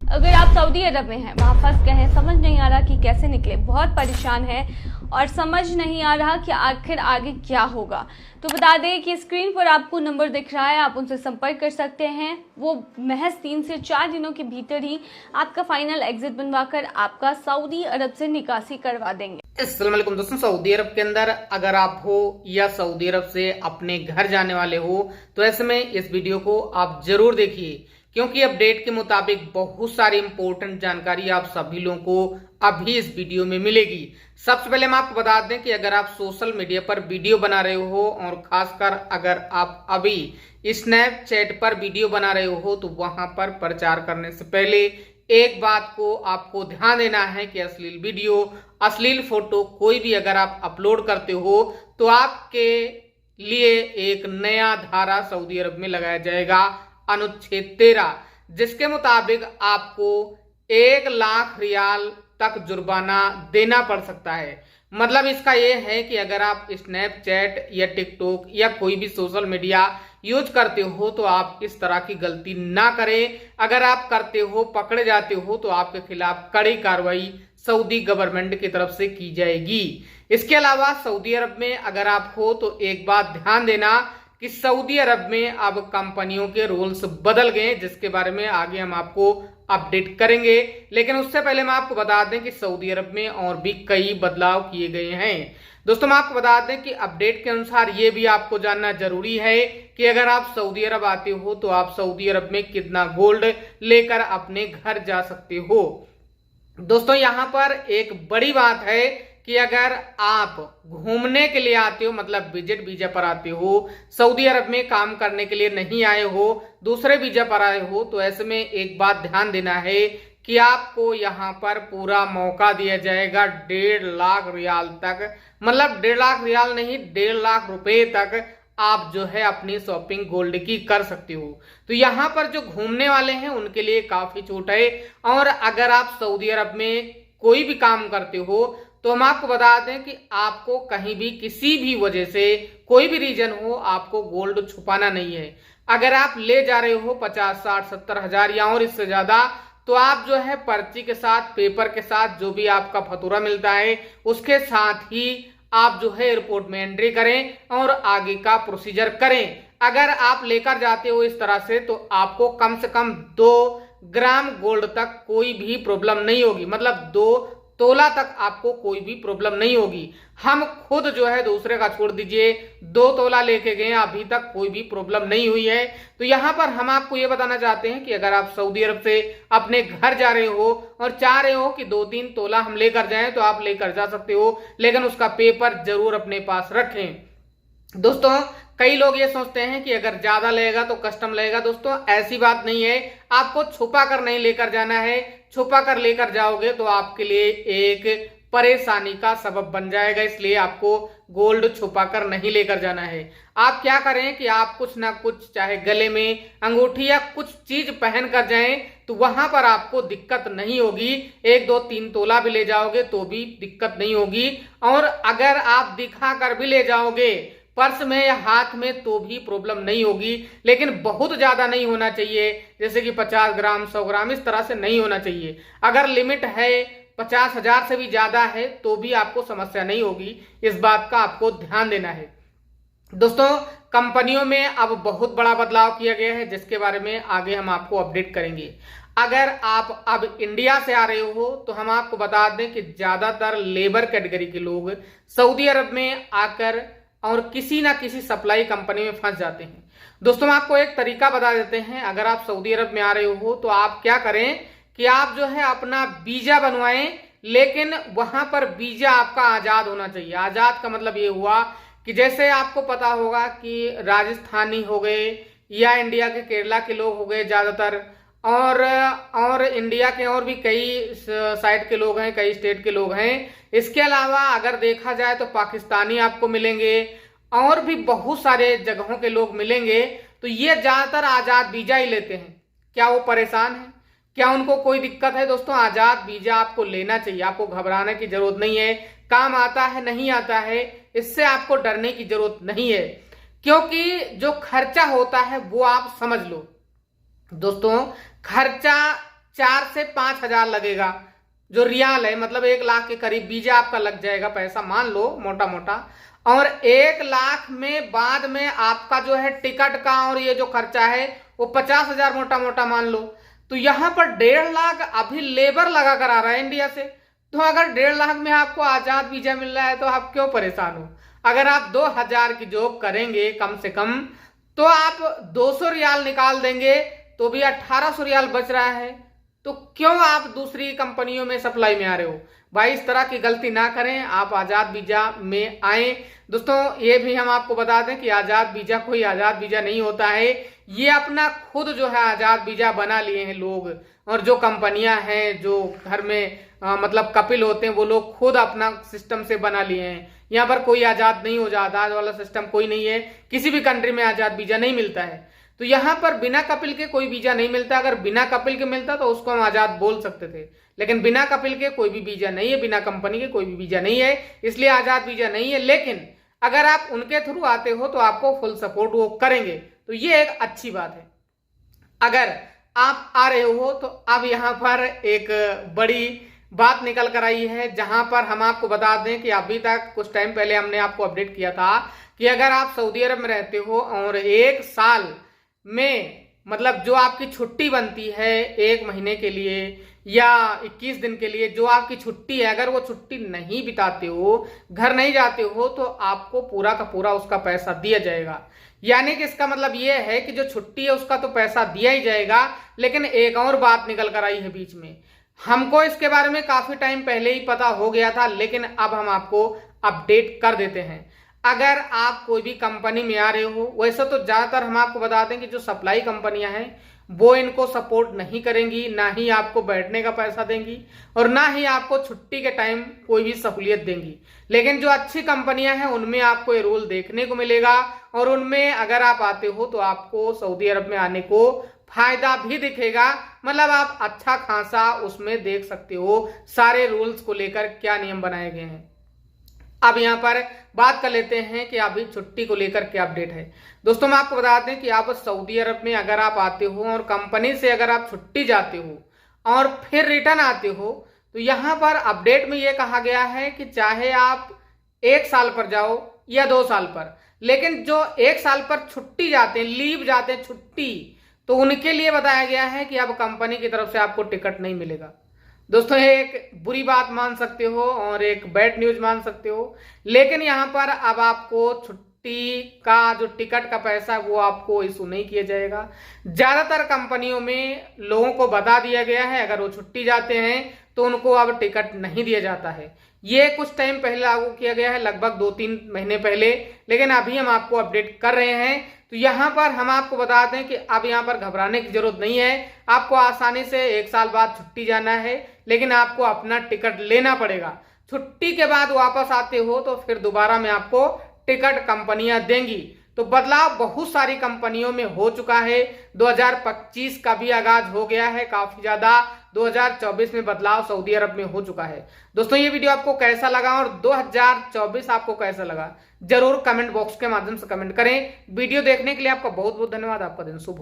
अगर आप सऊदी अरब में हैं, वहाँ फंस गए हैं, समझ नहीं आ रहा कि कैसे निकले, बहुत परेशान हैं और समझ नहीं आ रहा कि आखिर आगे क्या होगा, तो बता दें कि स्क्रीन पर आपको नंबर दिख रहा है, आप उनसे संपर्क कर सकते हैं। वो महज 3 से 4 दिनों के भीतर ही आपका फाइनल एग्जिट बनवाकर आपका सऊदी अरब से निकासी करवा देंगे। अस्सलाम वालेकुम दोस्तों, सऊदी अरब के अंदर अगर आप हो या सऊदी अरब से अपने घर जाने वाले हो तो ऐसे में इस वीडियो को आप जरूर देखिए, क्योंकि अपडेट के मुताबिक बहुत सारी इंपॉर्टेंट जानकारी आप सभी लोगों को अभी इस वीडियो में मिलेगी। सबसे पहले हम आपको बता दें कि अगर आप सोशल मीडिया पर वीडियो बना रहे हो और खासकर अगर आप अभी स्नैपचैट पर वीडियो बना रहे हो तो वहां पर प्रचार करने से पहले एक बात को आपको ध्यान देना है कि अश्लील वीडियो, अश्लील फोटो कोई भी अगर आप अपलोड करते हो तो आपके लिए एक नया धारा सऊदी अरब में लगाया जाएगा, अनुच्छेद 13, जिसके मुताबिक आपको 1 लाख रियाल तक जुर्माना देना पड़ सकता है। मतलब इसका यह है कि अगर आप स्नैपचैट या टिकटॉक या कोई भी सोशल मीडिया यूज करते हो तो आप इस तरह की गलती ना करें। अगर आप करते हो, पकड़े जाते हो तो आपके खिलाफ कड़ी कार्रवाई सऊदी गवर्नमेंट की तरफ से की जाएगी। इसके अलावा सऊदी अरब में अगर आप हो तो एक बात ध्यान देना कि सऊदी अरब में अब कंपनियों के रूल्स बदल गए, जिसके बारे में आगे हम आपको अपडेट करेंगे। लेकिन उससे पहले मैं आपको बता दें कि सऊदी अरब में और भी कई बदलाव किए गए हैं। दोस्तों मैं आपको बता दें कि अपडेट के अनुसार ये भी आपको जानना जरूरी है कि अगर आप सऊदी अरब आते हो तो आप सऊदी अरब में कितना गोल्ड लेकर अपने घर जा सकते हो। दोस्तों यहाँ पर एक बड़ी बात है कि अगर आप घूमने के लिए आते हो, मतलब विजिट वीजा पर आते हो, सऊदी अरब में काम करने के लिए नहीं आए हो, दूसरे वीजा पर आए हो, तो ऐसे में एक बात ध्यान देना है कि आपको यहाँ पर पूरा मौका दिया जाएगा 1.5 लाख रियाल तक, मतलब 1.5 लाख रियाल नहीं, 1.5 लाख रुपए तक आप जो है अपनी शॉपिंग गोल्ड की कर सकते हो। तो यहाँ पर जो घूमने वाले हैं उनके लिए काफी छूट है। और अगर आप सऊदी अरब में कोई भी काम करते हो तो हम आपको बता दें कि आपको कहीं भी किसी भी वजह से कोई भी रीजन हो, आपको गोल्ड छुपाना नहीं है। अगर आप ले जा रहे हो 50, 60, 70 हजार या और इससे ज्यादा, तो आप जो है पर्ची के साथ, पेपर के साथ, जो भी आपका फतूरा मिलता है उसके साथ ही आप जो है एयरपोर्ट में एंट्री करें और आगे का प्रोसीजर करें। अगर आप लेकर जाते हो इस तरह से तो आपको कम से कम 2 ग्राम गोल्ड तक कोई भी प्रॉब्लम नहीं होगी, मतलब 2 तोला तक आपको कोई भी प्रॉब्लम नहीं होगी। हम खुद जो है, दूसरे का छोड़ दीजिए, 2 तोला लेके गए, अभी तक कोई भी प्रॉब्लम नहीं हुई है। तो यहाँ पर हम आपको ये बताना चाहते हैं कि अगर आप सऊदी अरब से अपने घर जा रहे हो और चाह रहे हो कि 2-3 तोला हम लेकर जाएं तो आप लेकर जा सकते हो, लेकिन उसका पेपर जरूर अपने पास रखें। दोस्तों कई लोग ये सोचते हैं कि अगर ज्यादा लगेगा तो कस्टम लगेगा। दोस्तों ऐसी बात नहीं है, आपको छुपा कर नहीं लेकर जाना है। छुपा कर लेकर जाओगे तो आपके लिए एक परेशानी का सबब बन जाएगा, इसलिए आपको गोल्ड छुपा कर नहीं लेकर जाना है। आप क्या करें कि आप कुछ ना कुछ, चाहे गले में अंगूठी या कुछ चीज पहन कर जाएं तो वहां पर आपको दिक्कत नहीं होगी। 1, 2, 3 तोला भी ले जाओगे तो भी दिक्कत नहीं होगी। और अगर आप दिखा कर भी ले जाओगे पर्स में या हाथ में तो भी प्रॉब्लम नहीं होगी, लेकिन बहुत ज्यादा नहीं होना चाहिए, जैसे कि 50 ग्राम, 100 ग्राम, इस तरह से नहीं होना चाहिए। अगर लिमिट है 50 हजार से भी ज्यादा है तो भी आपको समस्या नहीं होगी, इस बात का आपको ध्यान देना है। दोस्तों कंपनियों में अब बहुत बड़ा बदलाव किया गया है, जिसके बारे में आगे हम आपको अपडेट करेंगे। अगर आप अब इंडिया से आ रहे हो तो हम आपको बता दें कि ज्यादातर लेबर कैटेगरी के लोग सऊदी अरब में आकर और किसी ना किसी सप्लाई कंपनी में फंस जाते हैं। दोस्तों हम आपको एक तरीका बता देते हैं। अगर आप सऊदी अरब में आ रहे हो तो आप क्या करें कि आप जो है अपना वीजा बनवाएं, लेकिन वहां पर वीजा आपका आजाद होना चाहिए। आजाद का मतलब ये हुआ कि जैसे आपको पता होगा कि राजस्थानी हो गए या इंडिया के केरला के लोग हो गए ज्यादातर, और इंडिया के और भी कई साइड के लोग हैं, कई स्टेट के लोग हैं। इसके अलावा अगर देखा जाए तो पाकिस्तानी आपको मिलेंगे और भी बहुत सारे जगहों के लोग मिलेंगे। तो ये ज्यादातर आजाद वीजा ही लेते हैं। क्या वो परेशान है? क्या उनको कोई दिक्कत है? दोस्तों आजाद वीजा आपको लेना चाहिए, आपको घबराने की जरूरत नहीं है। काम आता है नहीं आता है इससे आपको डरने की जरूरत नहीं है, क्योंकि जो खर्चा होता है वो आप समझ लो। दोस्तों खर्चा 4 से 5 हजार लगेगा, जो रियाल है, मतलब 1 लाख के करीब वीजा आपका लग जाएगा पैसा, मान लो मोटा मोटा। और 1 लाख में बाद में आपका जो है टिकट का और ये जो खर्चा है वो 50 हजार मोटा मोटा मान लो। तो यहाँ पर 1.5 लाख अभी लेबर लगा कर आ रहा है इंडिया से। तो अगर 1.5 लाख में आपको आजाद वीजा मिल रहा है तो आप क्यों परेशान हो? अगर आप 2000 की जॉब करेंगे कम से कम, तो आप 200 रियाल निकाल देंगे तो भी 1800 रियाल बच रहा है। तो क्यों आप दूसरी कंपनियों में सप्लाई में आ रहे हो? भाई इस तरह की गलती ना करें, आप आजाद वीजा में आए। दोस्तों ये भी हम आपको बता दें कि आजाद वीजा कोई आजाद वीजा नहीं होता है, ये अपना खुद जो है आजाद वीजा बना लिए हैं लोग। और जो कंपनियां हैं, जो घर में मतलब कपिल होते हैं, वो लोग खुद अपना सिस्टम से बना लिए हैं। यहाँ पर कोई आजाद नहीं हो जाता, आजाद वाला सिस्टम कोई नहीं है, किसी भी कंट्री में आजाद वीजा नहीं मिलता है। तो यहाँ पर बिना कपिल के कोई वीजा नहीं मिलता। अगर बिना कपिल के मिलता तो उसको हम आजाद बोल सकते थे, लेकिन बिना कपिल के कोई भी वीजा नहीं है, बिना कंपनी के कोई भी वीजा नहीं है, इसलिए आजाद वीजा नहीं है। लेकिन अगर आप उनके थ्रू आते हो तो आपको फुल सपोर्ट वो करेंगे, तो ये एक अच्छी बात है। अगर आप आ रहे हो तो अब यहाँ पर एक बड़ी बात निकल कर आई है, जहां पर हम आपको बता दें कि अभी तक कुछ टाइम पहले हमने आपको अपडेट किया था कि अगर आप सऊदी अरब में रहते हो और 1 साल में मतलब जो आपकी छुट्टी बनती है 1 महीने के लिए या 21 दिन के लिए, जो आपकी छुट्टी है, अगर वो छुट्टी नहीं बिताते हो, घर नहीं जाते हो, तो आपको पूरा का पूरा उसका पैसा दिया जाएगा। यानी कि इसका मतलब ये है कि जो छुट्टी है उसका तो पैसा दिया ही जाएगा। लेकिन एक और बात निकल कर आई है बीच में, हमको इसके बारे में काफी टाइम पहले ही पता हो गया था, लेकिन अब हम आपको अपडेट कर देते हैं। अगर आप कोई भी कंपनी में आ रहे हो, वैसे तो ज्यादातर हम आपको बता दें कि जो सप्लाई कंपनियां हैं वो इनको सपोर्ट नहीं करेंगी, ना ही आपको बैठने का पैसा देंगी और ना ही आपको छुट्टी के टाइम कोई भी सहूलियत देंगी। लेकिन जो अच्छी कंपनियां हैं उनमें आपको ये रूल देखने को मिलेगा और उनमें अगर आप आते हो तो आपको सऊदी अरब में आने को फायदा भी दिखेगा। मतलब आप अच्छा खासा उसमें देख सकते हो सारे रूल्स को लेकर क्या नियम बनाए गए हैं। अब यहाँ पर बात कर लेते हैं कि अभी छुट्टी को लेकर क्या अपडेट है। दोस्तों मैं आपको बता दें कि आप सऊदी अरब में अगर आप आते हो और कंपनी से अगर आप छुट्टी जाते हो और फिर रिटर्न आते हो, तो यहाँ पर अपडेट में यह कहा गया है कि चाहे आप 1 साल पर जाओ या 2 साल पर, लेकिन जो 1 साल पर छुट्टी जाते हैं, लीव जाते हैं, छुट्टी, तो उनके लिए बताया गया है कि अब कंपनी की तरफ से आपको टिकट नहीं मिलेगा। दोस्तों ये एक बुरी बात मान सकते हो और एक बैड न्यूज मान सकते हो, लेकिन यहाँ पर अब आपको छुट्टी का जो टिकट का पैसा वो आपको इशू नहीं किया जाएगा। ज्यादातर कंपनियों में लोगों को बता दिया गया है अगर वो छुट्टी जाते हैं तो उनको अब टिकट नहीं दिया जाता है। ये कुछ टाइम पहले लागू किया गया है, लगभग 2-3 महीने पहले, लेकिन अभी हम आपको अपडेट कर रहे हैं। तो यहाँ पर हम आपको बता दें कि अब यहाँ पर घबराने की जरूरत नहीं है। आपको आसानी से 1 साल बाद छुट्टी जाना है, लेकिन आपको अपना टिकट लेना पड़ेगा। छुट्टी के बाद वापस आते हो तो फिर दोबारा में आपको टिकट कंपनियां देंगी। तो बदलाव बहुत सारी कंपनियों में हो चुका है। 2025 का भी आगाज हो गया है, काफी ज्यादा 2024 में बदलाव सऊदी अरब में हो चुका है। दोस्तों ये वीडियो आपको कैसा लगा और 2024 आपको कैसा लगा, जरूर कमेंट बॉक्स के माध्यम से कमेंट करें। वीडियो देखने के लिए आपका बहुत बहुत धन्यवाद। आपका दिन शुभ हो।